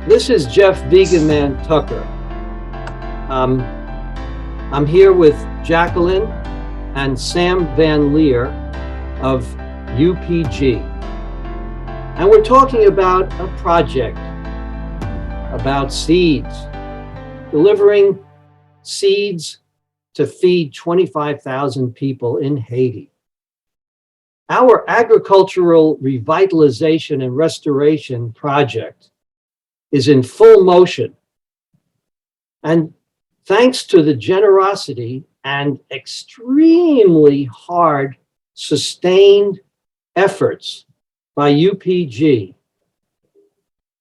This is Jeff VeganMan Tucker. I'm here with Jackeline and Sam Van Leer of UPG. And we're talking about a project about seeds, delivering seeds to feed 25,000 people in Haiti. Our agricultural revitalization and restoration project is in full motion. And thanks to the generosity and extremely hard, sustained efforts by UPG,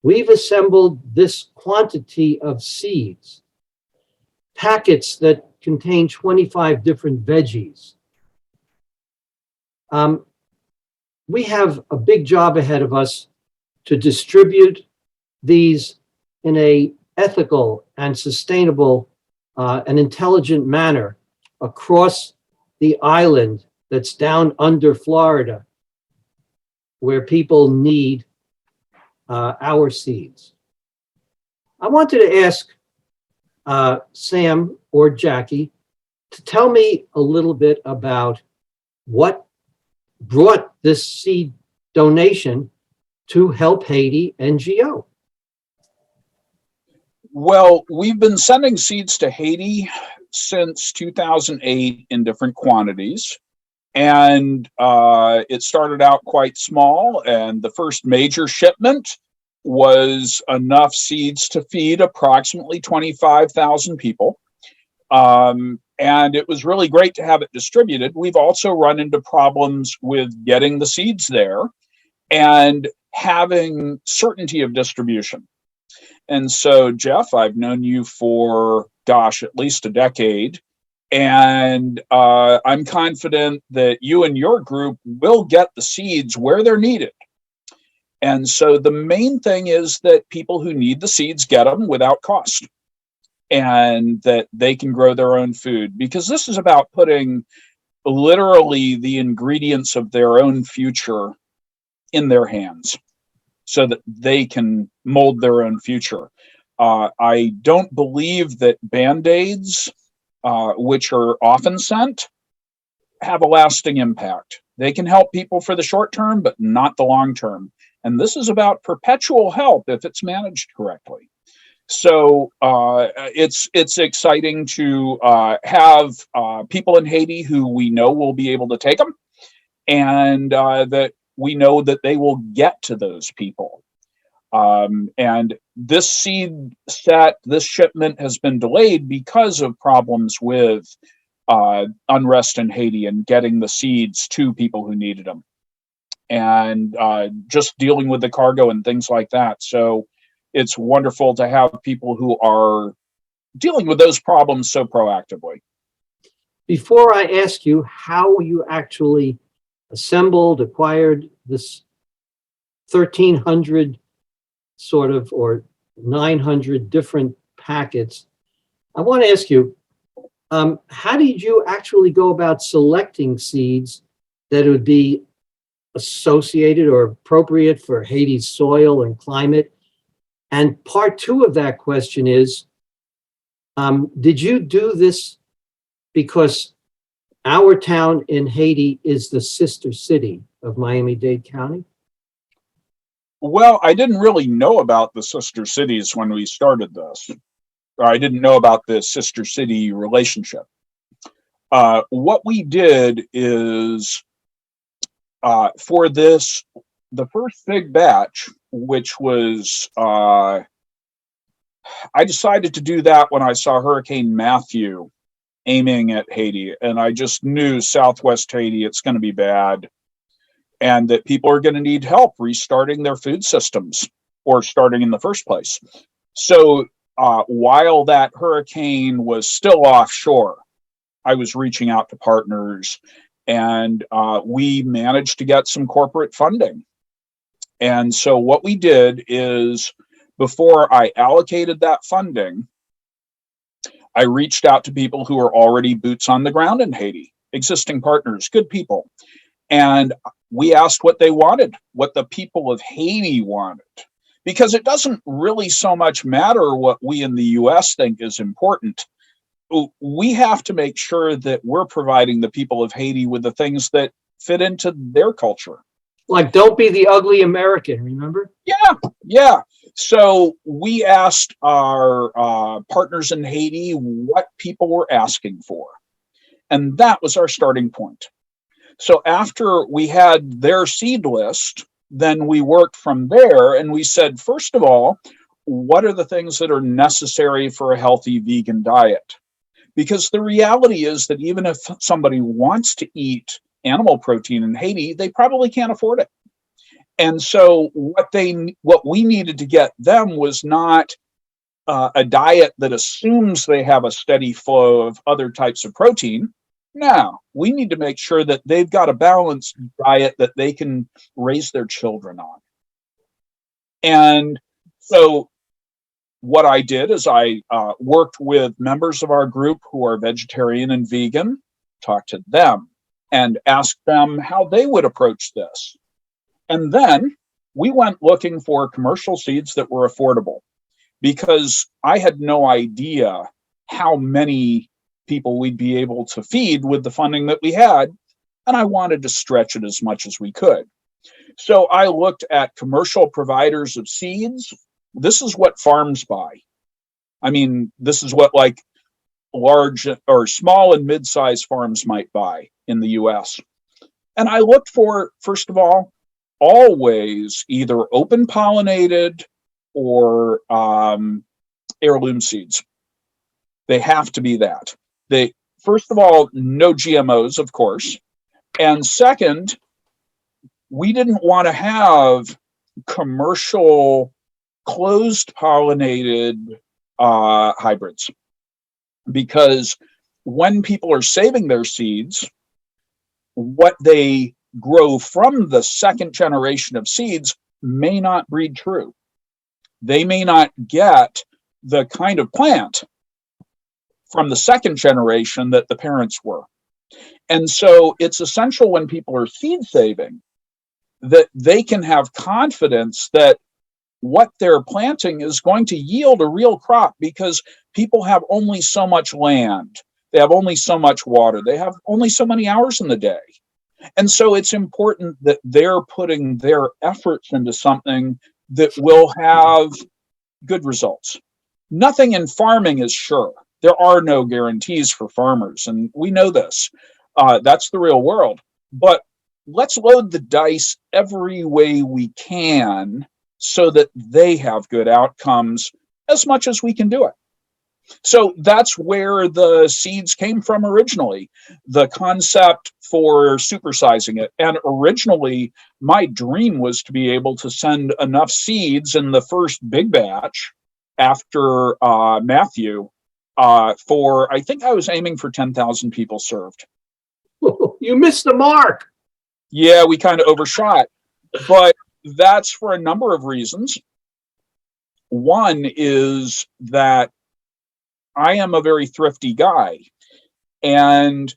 we've assembled this quantity of seeds, packets that contain 25 different veggies. We have a big job ahead of us to distribute these in a ethical and sustainable and intelligent manner across the island that's down under Florida, where people need our seeds. I wanted to ask Sam or Jackie to tell me a little bit about what brought this seed donation to Help Haiti NGO. Well, we've been sending seeds to Haiti since 2008 in different quantities. And it started out quite small. And the first major shipment was enough seeds to feed approximately 25,000 people. And it was really great to have it distributed. We've also run into problems with getting the seeds there and having certainty of distribution. And so, Jeff, I've known you for, at least a decade. And I'm confident that you and your group will get the seeds where they're needed. And so the main thing is that people who need the seeds get them without cost, and that they can grow their own food, because this is about putting literally the ingredients of their own future in their hands so that they can mold their own future. I don't believe that Band-Aids, which are often sent, have a lasting impact. They can help people for the short term, but not the long term. And this is about perpetual help if it's managed correctly. So it's exciting to have people in Haiti who we know will be able to take them, and that we know that they will get to those people. And this seed set, this shipment has been delayed because of problems with unrest in Haiti and getting the seeds to people who needed them, and just dealing with the cargo and things like that. So it's wonderful to have people who are dealing with those problems so proactively. Before I ask you how you actually assembled, acquired this 1,300 sort of, or 900 different packets, I want to ask you, how did you actually go about selecting seeds that would be associated or appropriate for Haiti's soil and climate? And part two of that question is, did you do this because our town in Haiti is the sister city of Miami-Dade County? Well, I didn't really know about the sister cities when we started this. I didn't know about the sister city relationship. What we did is, for this, the first big batch, which was, I decided to do that when I saw Hurricane Matthew aiming at Haiti, and I just knew Southwest Haiti, it's going to be bad, and that people are going to need help restarting their food systems, or starting in the first place. So while that hurricane was still offshore, I was reaching out to partners, and we managed to get some corporate funding. And so what we did is, before I allocated that funding, I reached out to people who are already boots on the ground in Haiti, existing partners, good people. And we asked what they wanted, what the people of Haiti wanted, because it doesn't really so much matter what we in the US think is important. We have to make sure that we're providing the people of Haiti with the things that fit into their culture. Like, don't be the ugly American, remember? Yeah. So we asked our partners in Haiti what people were asking for. And that was our starting point. So after we had their seed list, then we worked from there and we said, first of all, what are the things that are necessary for a healthy vegan diet? Because the reality is that even if somebody wants to eat animal protein in Haiti, they probably can't afford it. And so what we needed to get them was not a diet that assumes they have a steady flow of other types of protein. No, we need to make sure that they've got a balanced diet that they can raise their children on. And so what I did is I worked with members of our group who are vegetarian and vegan, talked to them and asked them how they would approach this. And then we went looking for commercial seeds that were affordable, because I had no idea how many people we'd be able to feed with the funding that we had, and I wanted to stretch it as much as we could. So I looked at commercial providers of seeds. This is what farms buy. I mean, this is what like large or small and mid-sized farms might buy in the US. And I looked for, first of all, always either open pollinated or heirloom seeds. They have to be that. They, first of all, no GMOs, of course. And second, we didn't want to have commercial closed pollinated hybrids, because when people are saving their seeds, what they grow from the second generation of seeds may not breed true. They may not get the kind of plant from the second generation that the parents were. And so it's essential when people are seed saving that they can have confidence that what they're planting is going to yield a real crop, because people have only so much land. They have only so much water. They have only so many hours in the day. And so it's important that they're putting their efforts into something that will have good results. Nothing in farming is sure. There are no guarantees for farmers, and we know this. That's the real world. But let's load the dice every way we can so that they have good outcomes as much as we can do it. So that's where the seeds came from originally, the concept for supersizing it. And originally, my dream was to be able to send enough seeds in the first big batch after Matthew for, I think I was aiming for 10,000 people served. You missed the mark. Yeah, we kind of overshot, but that's for a number of reasons. One is that I am a very thrifty guy, and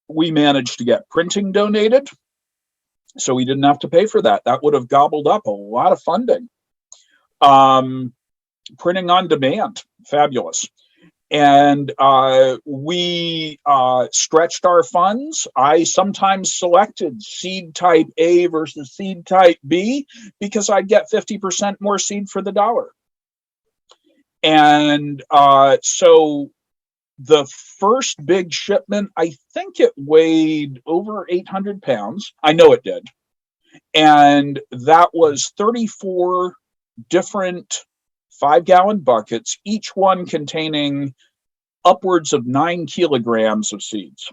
we managed to get printing donated, so we didn't have to pay for that. That would have gobbled up a lot of funding. Printing on demand, fabulous. And we stretched our funds. I sometimes selected seed type A versus seed type B because I'd get 50% more seed for the dollar. And so the first big shipment, I think it weighed over 800 pounds. I know it did. And that was 34 different 5-gallon buckets, each one containing upwards of 9 kilograms of seeds.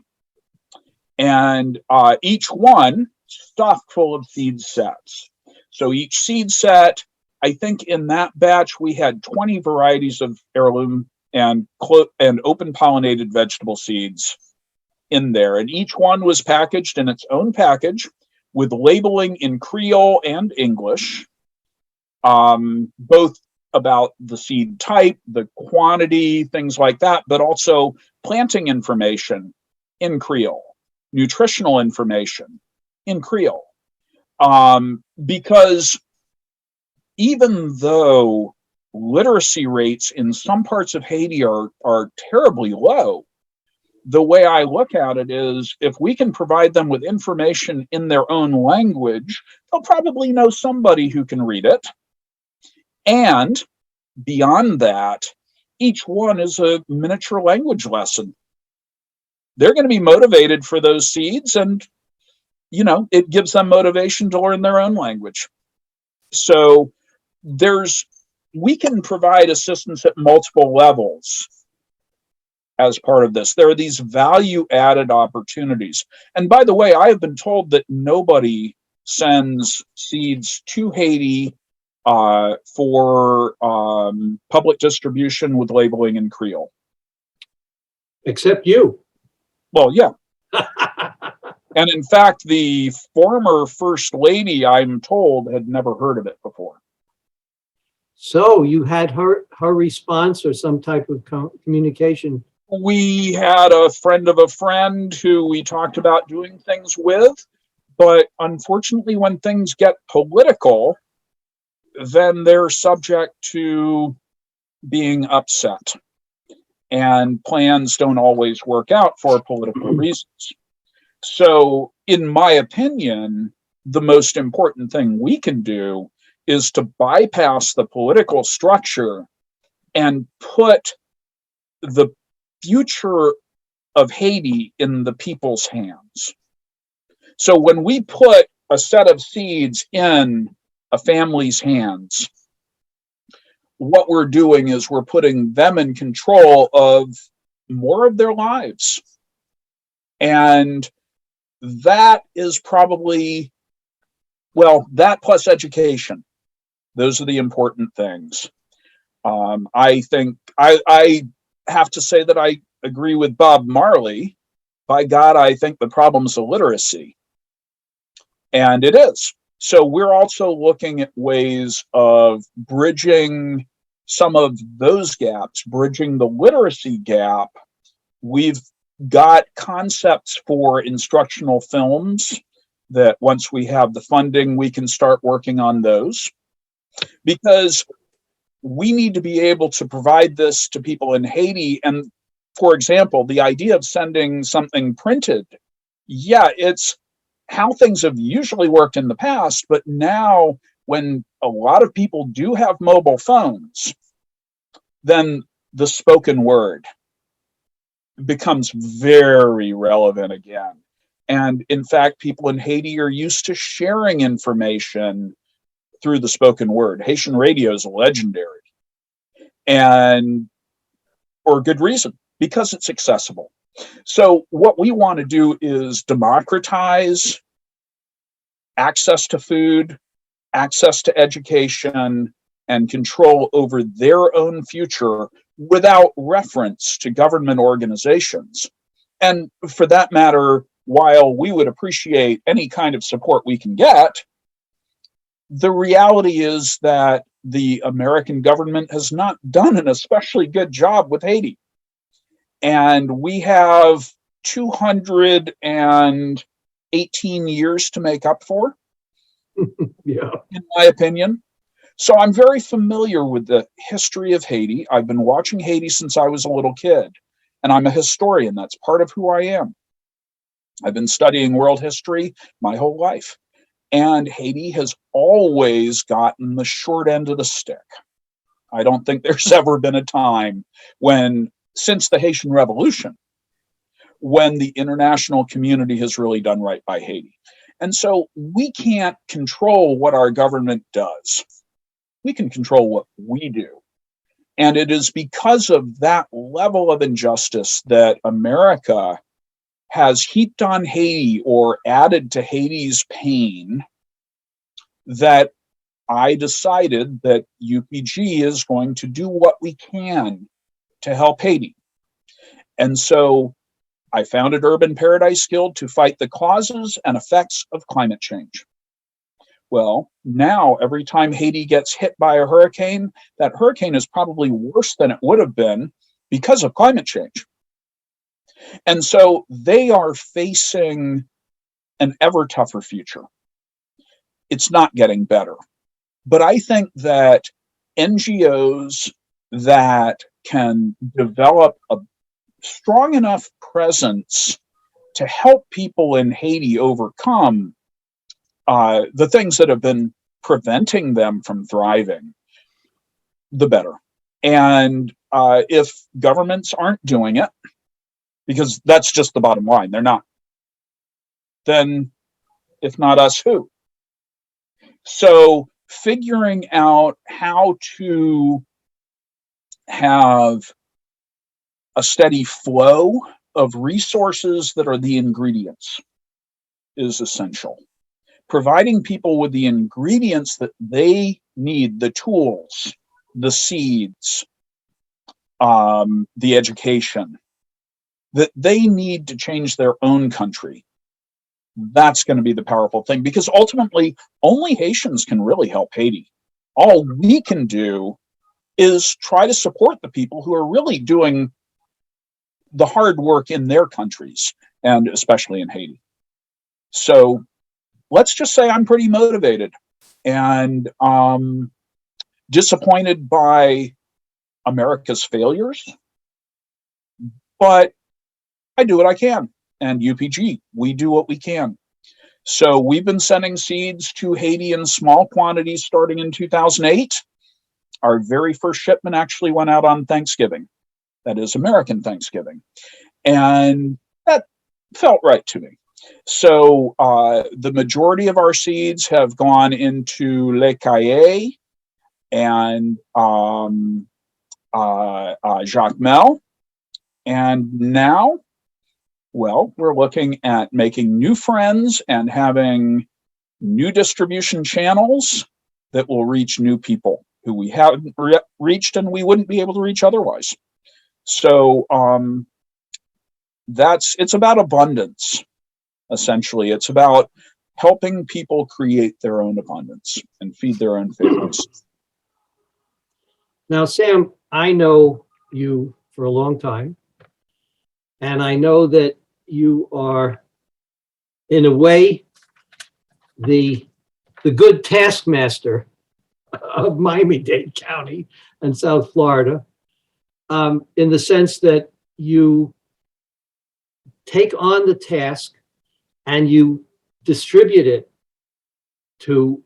And each one stuffed full of seed sets. So each seed set, I think in that batch, we had 20 varieties of heirloom and open pollinated vegetable seeds in there. And each one was packaged in its own package with labeling in Creole and English, both about the seed type, the quantity, things like that, but also planting information in Creole, nutritional information in Creole. Because even though literacy rates in some parts of Haiti are terribly low, the way I look at it is if we can provide them with information in their own language, they'll probably know somebody who can read it. And beyond that, each one is a miniature language lesson. They're going to be motivated for those seeds, and it gives them motivation to learn their own language. So we can provide assistance at multiple levels as part of this. There are these value added opportunities. And by the way, I have been told that nobody sends seeds to Haiti for public distribution with labeling in Creole. Except you. Well, yeah. And in fact, the former First Lady, I'm told, had never heard of it before. So you had her response or some type of communication? We had a friend of a friend who we talked about doing things with, but unfortunately, when things get political, then they're subject to being upset. And plans don't always work out for political reasons. So, in my opinion, the most important thing we can do is to bypass the political structure and put the future of Haiti in the people's hands. So when we put a set of seeds in a family's hands, what we're doing is we're putting them in control of more of their lives. And that is probably, that plus education. Those are the important things. I think I have to say that I agree with Bob Marley. By God, I think the problem's illiteracy. And it is. So we're also looking at ways of bridging some of those gaps, bridging the literacy gap. We've got concepts for instructional films that once we have the funding, we can start working on those. Because we need to be able to provide this to people in Haiti. And for example, the idea of sending something printed, it's how things have usually worked in the past, but now when a lot of people do have mobile phones, then the spoken word becomes very relevant again. And in fact, people in Haiti are used to sharing information through the spoken word. Haitian radio is legendary, and for good reason, because it's accessible. So what we want to do is democratize access to food, access to education, and control over their own future without reference to government organizations. And for that matter, while we would appreciate any kind of support we can get, the reality is that the American government has not done an especially good job with Haiti. And we have 218 years to make up for, Yeah. in my opinion. So I'm very familiar with the history of Haiti. I've been watching Haiti since I was a little kid, and I'm a historian. That's part of who I am. I've been studying world history my whole life. And Haiti has always gotten the short end of the stick. I don't think there's ever been a time since the Haitian Revolution, when the international community has really done right by Haiti. And so we can't control what our government does. We can control what we do. And it is because of that level of injustice that America has heaped on Haiti or added to Haiti's pain that I decided that UPG is going to do what we can to help Haiti. And so I founded Urban Paradise Guild to fight the causes and effects of climate change. Well, now every time Haiti gets hit by a hurricane, that hurricane is probably worse than it would have been because of climate change. And so they are facing an ever tougher future. It's not getting better. But I think that NGOs that can develop a strong enough presence to help people in Haiti overcome the things that have been preventing them from thriving, the better. And if governments aren't doing it, because that's just the bottom line, they're not, then if not us, who? So figuring out how to have a steady flow of resources that are the ingredients is essential. Providing people with the ingredients that they need, the tools, the seeds, the education that they need to change their own country. That's going to be the powerful thing, because ultimately only Haitians can really help Haiti. All we can do is try to support the people who are really doing the hard work in their countries, and especially in Haiti. So let's just say I'm pretty motivated and disappointed by America's failures, but I do what I can. And UPG, we do what we can. So we've been sending seeds to Haiti in small quantities starting in 2008. Our very first shipment actually went out on Thanksgiving. That is American Thanksgiving. And that felt right to me. So the majority of our seeds have gone into Le Caillé and Jackeline. And now, well, we're looking at making new friends and having new distribution channels that will reach new people who we haven't reached and we wouldn't be able to reach otherwise. So it's about abundance, essentially. It's about helping people create their own abundance and feed their own families. Now, Sam, I know you for a long time, and I know that you are, in a way, the good taskmaster of Miami-Dade County and South Florida, in the sense that you take on the task and you distribute it to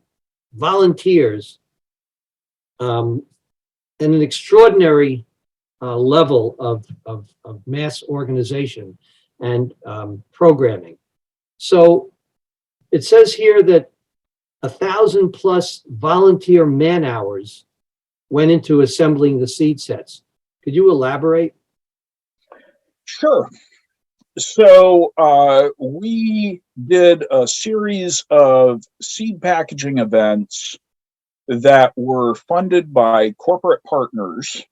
volunteers in an extraordinary level of mass organization and programming. So it says here that 1,000+ volunteer man hours went into assembling the seed sets. Could you elaborate? Sure. So we did a series of seed packaging events that were funded by corporate partners.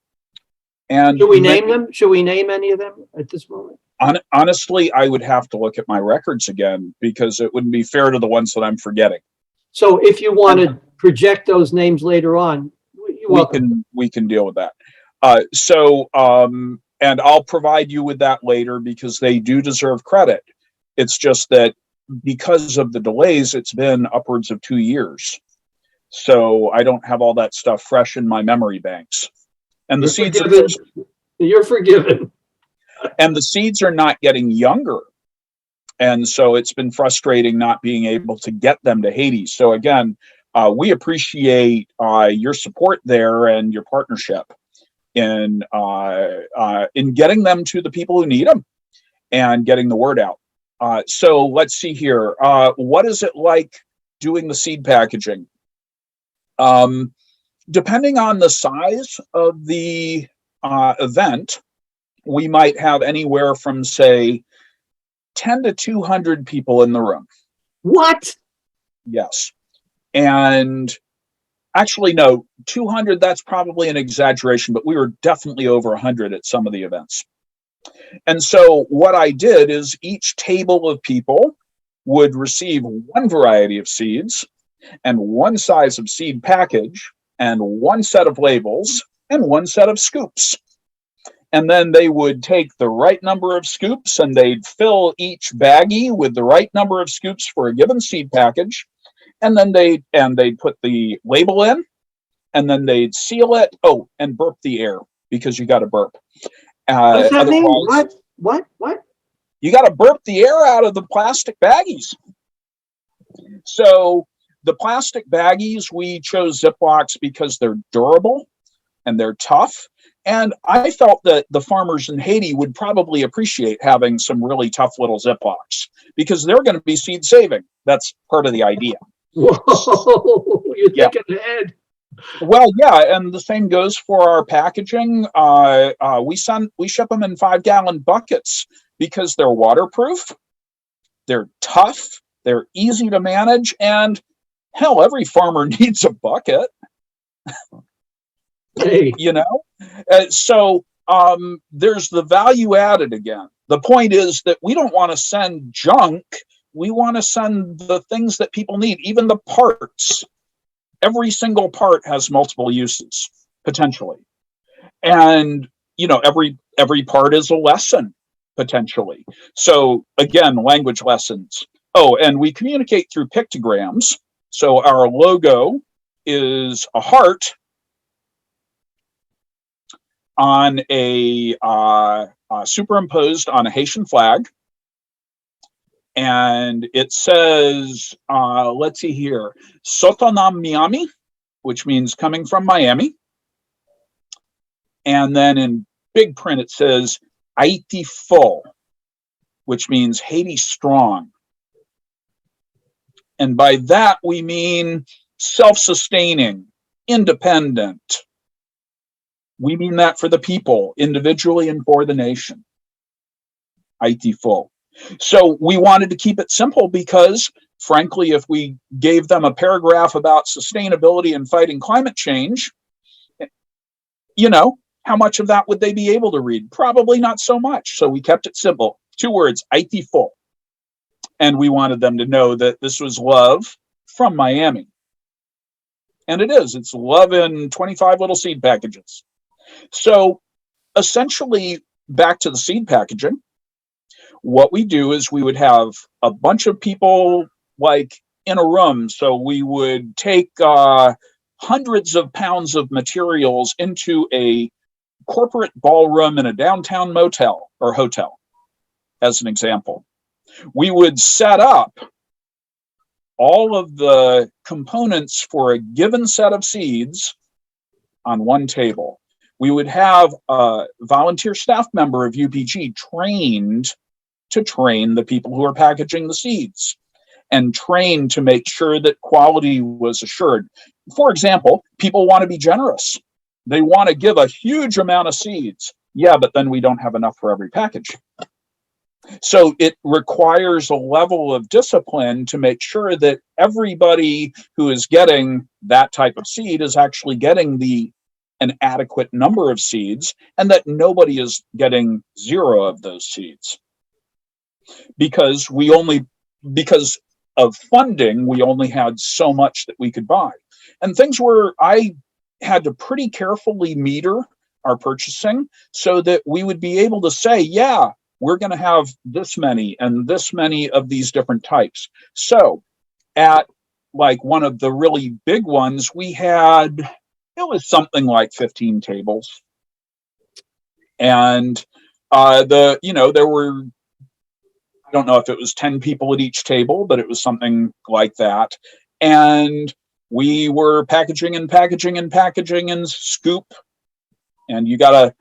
And should we name them? Should we name any of them at this moment? Honestly, I would have to look at my records again because it wouldn't be fair to the ones that I'm forgetting. So if you want to project those names later on, we can deal with that. And I'll provide you with that later because they do deserve credit. It's just that because of the delays, it's been upwards of 2 years. So I don't have all that stuff fresh in my memory banks. And the seeds you're forgiven. And the seeds are not getting younger. And so it's been frustrating not being able to get them to Haiti. So again, we appreciate your support there and your partnership in getting them to the people who need them and getting the word out. So let's see here. What is it like doing the seed packaging? Depending on the size of the event, we might have anywhere from, say, 10 to 200 people in the room. What? Yes. And actually, no, 200, that's probably an exaggeration, but we were definitely over 100 at some of the events. And so what I did is each table of people would receive one variety of seeds and one size of seed package and one set of labels and one set of scoops. And then they would take the right number of scoops and they'd fill each baggie with the right number of scoops for a given seed package. and then they'd put the label in, and then they'd seal it. Oh, and burp the air, because you got to burp. What does that mean? Otherwise, What? you got to burp the air out of the plastic baggies. So the plastic baggies, we chose Ziplocs because they're durable and they're tough. And I felt that the farmers in Haiti would probably appreciate having some really tough little Ziplocs, because they're going to be seed saving. That's part of the idea. Whoa, you're Yeah. thinking ahead. Well, yeah, and the same goes for our packaging. We ship them in 5-gallon buckets because they're waterproof, they're tough, they're easy to manage, and hell, every farmer needs a bucket. Hey, You know, so there's the value added again. The point is that we don't want to send junk. We want to send the things that people need, even the parts. Every single part has multiple uses, potentially. And, you know, every part is a lesson, potentially. So again, language lessons. Oh, and we communicate through pictograms. So our logo is a heart on a superimposed on a Haitian flag. And it says, let's see here, Sotonam Miami, which means coming from Miami. And then in big print, it says Haiti Full, which means Haiti strong. And by that, we mean self-sustaining, independent. We mean that for the people, individually and for the nation. Haiti Full. So we wanted to keep it simple because, frankly, if we gave them a paragraph about sustainability and fighting climate change, you know, how much of that would they be able to read? Probably not so much. So we kept it simple. 2 words, Haiti Full. And we wanted them to know that this was love from Miami. And it is. It's love in 25 little seed packages. So essentially, back to the seed packaging, what we do is we would have a bunch of people like in a room. So we would take hundreds of pounds of materials into a corporate ballroom in a downtown motel or hotel, as an example. We would set up all of the components for a given set of seeds on one table. We would have a volunteer staff member of UPG trained to train the people who are packaging the seeds and trained to make sure that quality was assured. For example, people want to be generous. They want to give a huge amount of seeds. Yeah, but then we don't have enough for every package. So it requires a level of discipline to make sure that everybody who is getting that type of seed is actually getting an adequate number of seeds, and that nobody is getting 0 of those seeds. Because of funding, we only had so much that we could buy. And I had to pretty carefully meter our purchasing so that we would be able to say, yeah, we're going to have this many and this many of these different types. So at like one of the really big ones, it was something like 15 tables. And there were, I don't know if it was 10 people at each table, but it was something like that. And we were packaging and scoop. And you gotta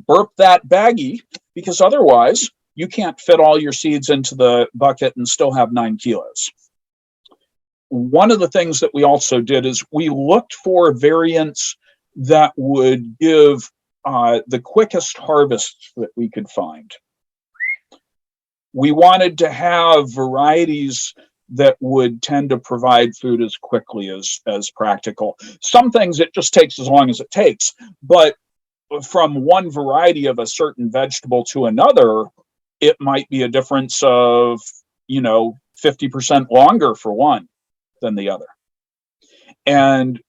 burp that baggie, because otherwise you can't fit all your seeds into the bucket and still have 9 kilos. One of the things that we also did is we looked for variants that would give the quickest harvests that we could find. We wanted to have varieties that would tend to provide food as quickly as practical. Some things it just takes as long as it takes, but from one variety of a certain vegetable to another, it might be a difference of, 50% longer for one than the other. And,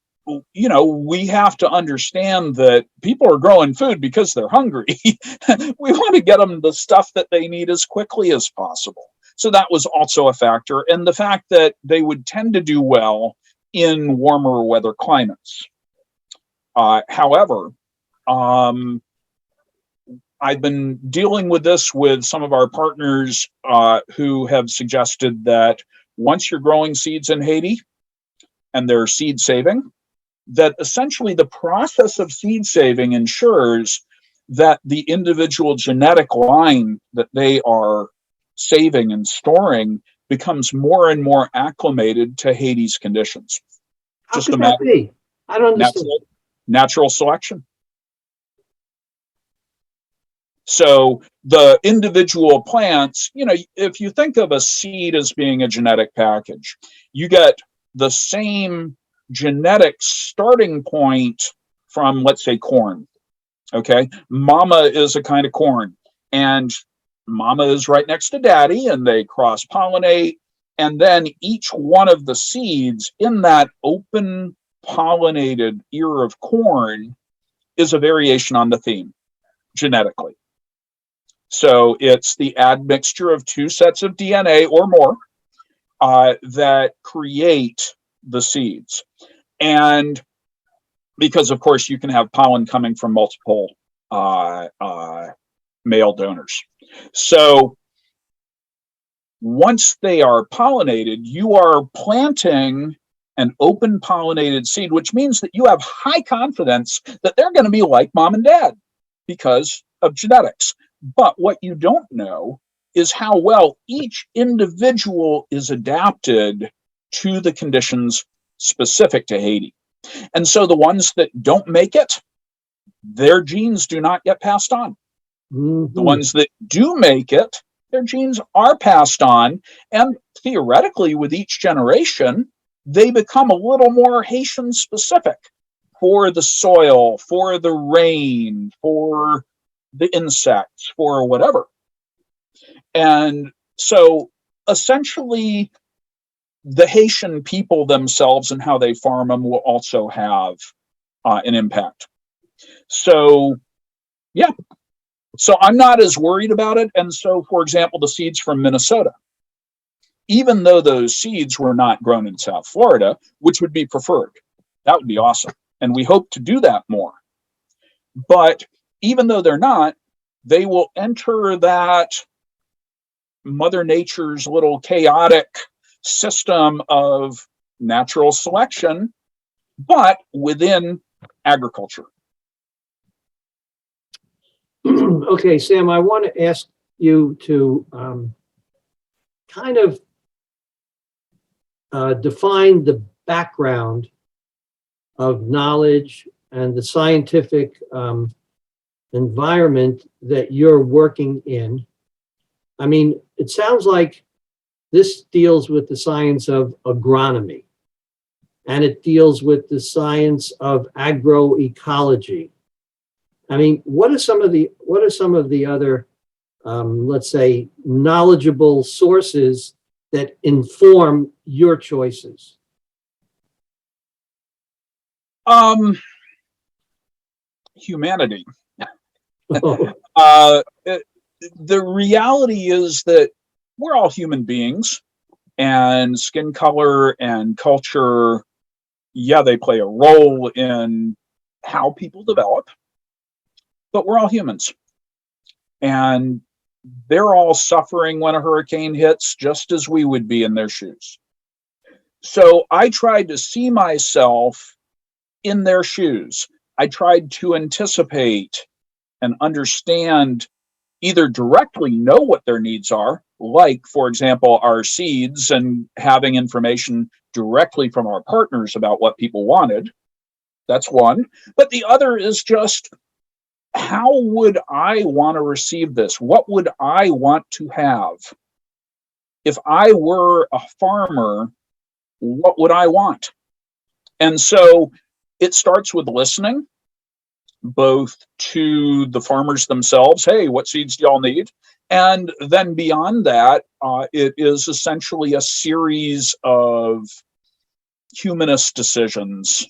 we have to understand that people are growing food because they're hungry. We want to get them the stuff that they need as quickly as possible. So that was also a factor. And the fact that they would tend to do well in warmer weather climates. However, I've been dealing with this with some of our partners who have suggested that once you're growing seeds in Haiti and they're seed saving, that essentially the process of seed saving ensures that the individual genetic line that they are saving and storing becomes more and more acclimated to Haiti's conditions. How Just could a that matter be? I don't of understand. natural selection. So the individual plants, if you think of a seed as being a genetic package, you get the same genetic starting point from, let's say, corn. Okay. Mama is a kind of corn, and mama is right next to daddy, and they cross pollinate. And then each one of the seeds in that open pollinated ear of corn is a variation on the theme genetically. So it's the admixture of two sets of DNA or more that create the seeds. And because, of course, you can have pollen coming from multiple male donors. So once they are pollinated, you are planting an open pollinated seed, which means that you have high confidence that they're going to be like mom and dad because of genetics. But what you don't know is how well each individual is adapted to the conditions specific to Haiti. And so the ones that don't make it, their genes do not get passed on. Mm-hmm. The ones that do make it, their genes are passed on. And theoretically, with each generation, they become a little more Haitian specific for the soil, for the rain, for the insects, for whatever. And so essentially, the Haitian people themselves and how they farm them will also have an impact. So, yeah. So I'm not as worried about it. And so, for example, the seeds from Minnesota, even though those seeds were not grown in South Florida, which would be preferred, that would be awesome. And we hope to do that more. But even though they're not, they will enter that Mother Nature's little chaotic system of natural selection, but within agriculture. Okay, Sam, I want to ask you to kind of define the background of knowledge and the scientific environment that you're working in. I mean, it sounds like this deals with the science of agronomy, and it deals with the science of agroecology. I mean, what are some of the other, let's say, knowledgeable sources that inform your choices? Humanity. Oh, The reality is that we're all human beings, and skin color and culture, yeah, they play a role in how people develop, but we're all humans. And they're all suffering when a hurricane hits, just as we would be in their shoes. So I tried to see myself in their shoes. I tried to anticipate and understand, either directly know what their needs are, like, for example, our seeds, and having information directly from our partners about what people wanted. That's one. But the other is just, how would I want to receive this? What would I want to have? If I were a farmer, what would I want? And so it starts with listening, both to the farmers themselves. Hey, what seeds do y'all need? And then beyond that, it is essentially a series of humanist decisions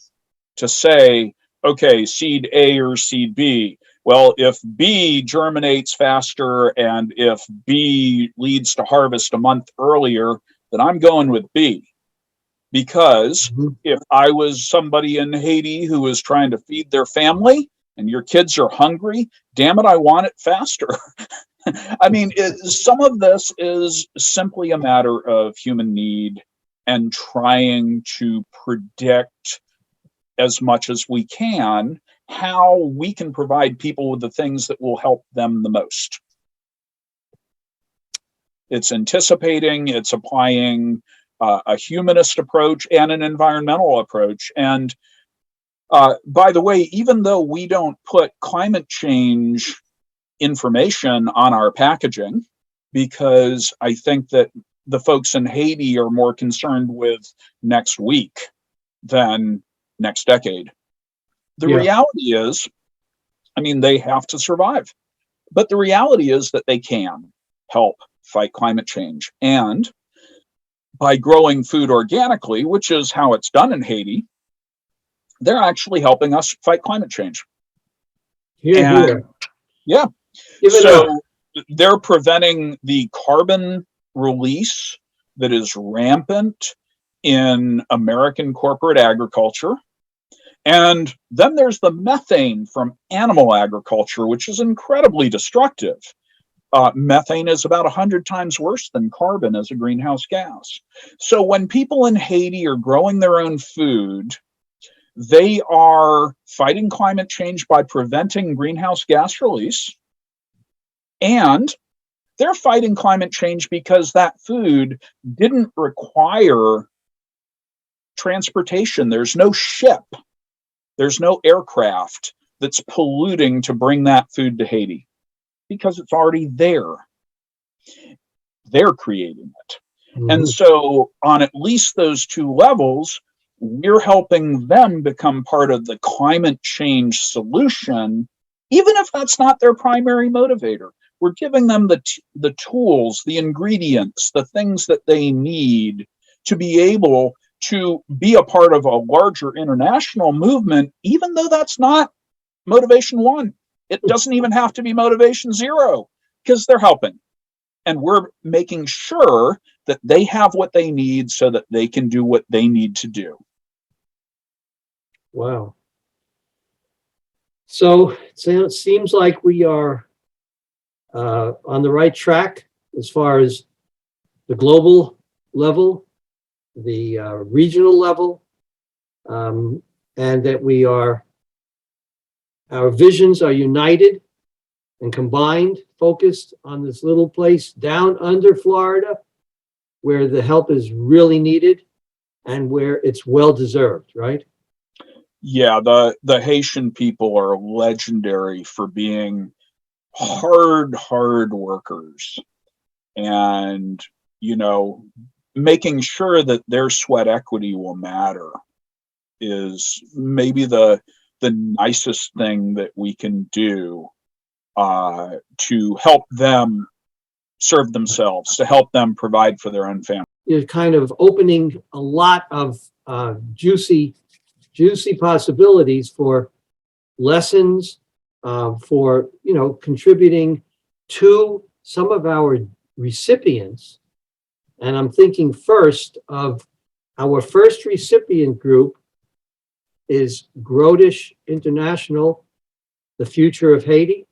to say, okay, seed A or seed B, Well, if B germinates faster and if B leads to harvest a month earlier, then I'm going with B. Because Mhm. if I was somebody in Haiti who was trying to feed their family and your kids are hungry, damn it, I want it faster. I mean, some of this is simply a matter of human need and trying to predict as much as we can how we can provide people with the things that will help them the most. It's anticipating, it's applying a humanist approach and an environmental approach. And by the way, even though we don't put climate change information on our packaging, because I think that the folks in Haiti are more concerned with next week than next decade. The Yeah. reality is, I mean, they have to survive, but the reality is that they can help fight climate change. And by growing food organically, which is how it's done in Haiti, they're actually helping us fight climate change. Here, And here. yeah, Give it up. so they're preventing the carbon release that is rampant in American corporate agriculture. And then there's the methane from animal agriculture, which is incredibly destructive. Methane is about 100 times worse than carbon as a greenhouse gas. So when people in Haiti are growing their own food, they are fighting climate change by preventing greenhouse gas release. And they're fighting climate change because that food didn't require transportation. There's no ship, there's no aircraft that's polluting to bring that food to Haiti because it's already there. They're creating it. And Mhm. so, on at least those two levels, we're helping them become part of the climate change solution, even if that's not their primary motivator. We're giving them the tools, the ingredients, the things that they need to be able to be a part of a larger international movement, even though that's not motivation one. It doesn't even have to be motivation zero because they're helping. And we're making sure that they have what they need so that they can do what they need to do. Wow. So it seems like we are on the right track as far as the global level, the regional level, and that our visions are united and combined, focused on this little place down under Florida, where the help is really needed and where it's well deserved, right? Yeah, the Haitian people are legendary for being hard workers and, you know, making sure that their sweat equity will matter is maybe the nicest thing that we can do to help them serve themselves, to help them provide for their own family. You're kind of opening a lot of juicy possibilities for lessons, for contributing to some of our recipients. And I'm thinking first of our first recipient group is Grodish International, the Future of Haiti,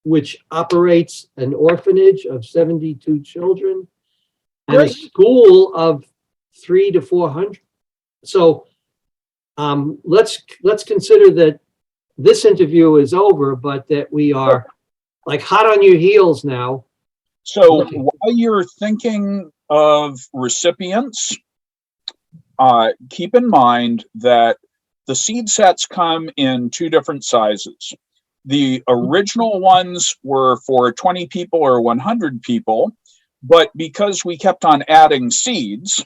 which operates an orphanage of 72 children and a Great. school of 300 to 400. So let's consider that this interview is over, but that we are like hot on your heels now. So while you're thinking of recipients, keep in mind that the seed sets come in two different sizes. The original ones were for 20 people or 100 people, but because we kept on adding seeds,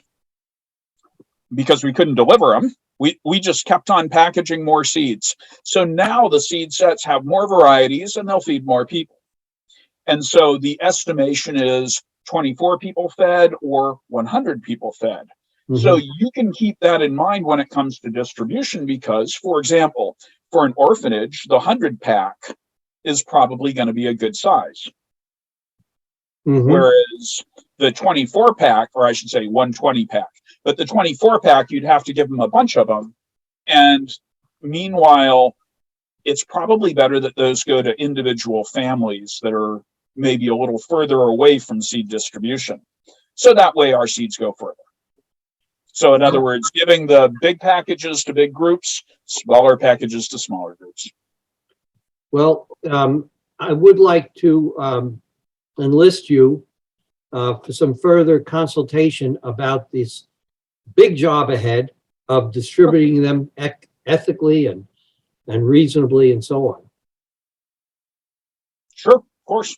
because we couldn't deliver them, we just kept on packaging more seeds. So now the seed sets have more varieties and they'll feed more people. And so the estimation is 24 people fed or 100 people fed. Mhm. So you can keep that in mind when it comes to distribution because, for example, for an orphanage, the 100 pack is probably going to be a good size. Mhm. Whereas the 24 pack, or I should say 120 pack, but the 24 pack, you'd have to give them a bunch of them. And meanwhile, it's probably better that those go to individual families that are maybe a little further away from seed distribution. So that way our seeds go further. So in other words, giving the big packages to big groups, smaller packages to smaller groups. Well, I would like to enlist you for some further consultation about this big job ahead of distributing them ethically and reasonably and so on. Sure, of course.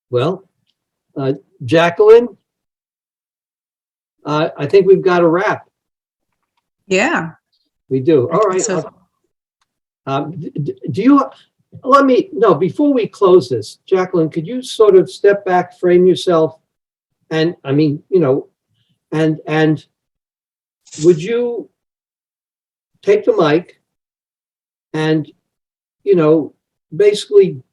Well, Jackeline, I think we've got a wrap. Yeah. We do. All right. So- Do you, before we close this, Jackeline, could you sort of step back, frame yourself? And I mean, and would you take the mic and, basically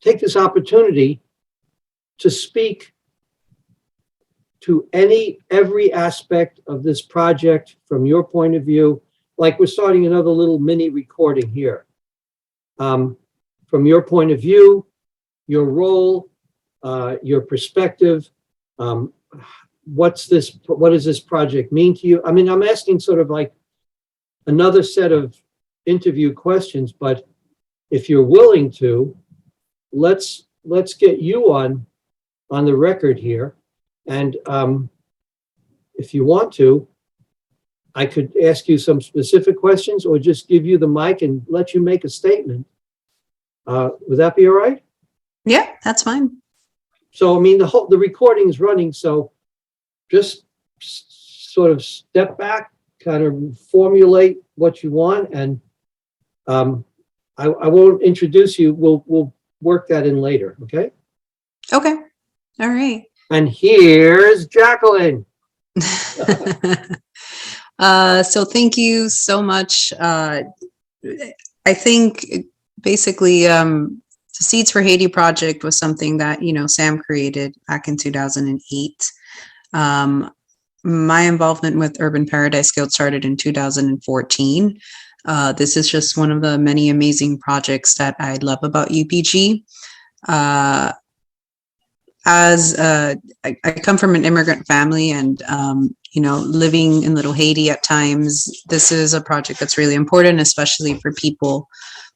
take this opportunity to speak to every aspect of this project from your point of view, like we're starting another little mini recording here. From your point of view, your role, your perspective, what does this project mean to you? I mean, I'm asking sort of like another set of interview questions, but if you're willing to, let's get you on the record here. And if you want to, I could ask you some specific questions or just give you the mic and let you make a statement. Would that be all right? Yeah, that's fine. So, I mean, the recording is running, so just sort of step back, kind of formulate what you want, and I won't introduce you. We'll work that in later, okay? Okay. All right. And here's Jackeline. So thank you so much. I think basically the Seeds for Haiti project was something that, Sam created back in 2008. My involvement with Urban Paradise Guild started in 2014. This is just one of the many amazing projects that I love about UPG. I come from an immigrant family, and living in Little Haiti at times, this is a project that's really important, especially for people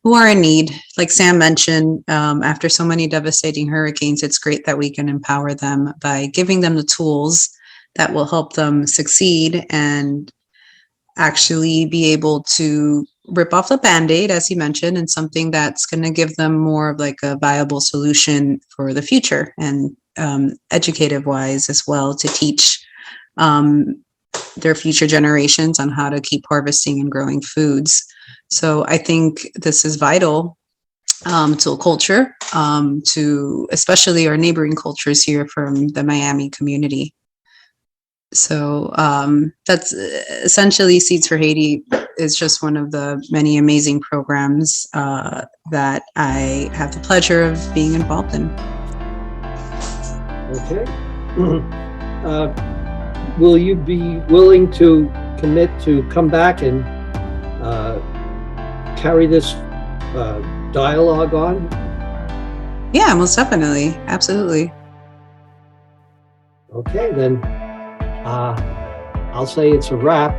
who are in need. Like Sam mentioned, after so many devastating hurricanes, it's great that we can empower them by giving them the tools that will help them succeed and actually be able to rip off the Band-Aid, as he mentioned, and something that's going to give them more of like a viable solution for the future, and educative wise as well, to teach their future generations on how to keep harvesting and growing foods. So I think this is vital to a culture, to especially our neighboring cultures here from the Miami community. So that's essentially Seeds for Haiti is just one of the many amazing programs that I have the pleasure of being involved in. Okay. Will you be willing to commit to come back and carry this dialogue on? Yeah, most definitely. Absolutely. Okay, then I'll say it's a wrap.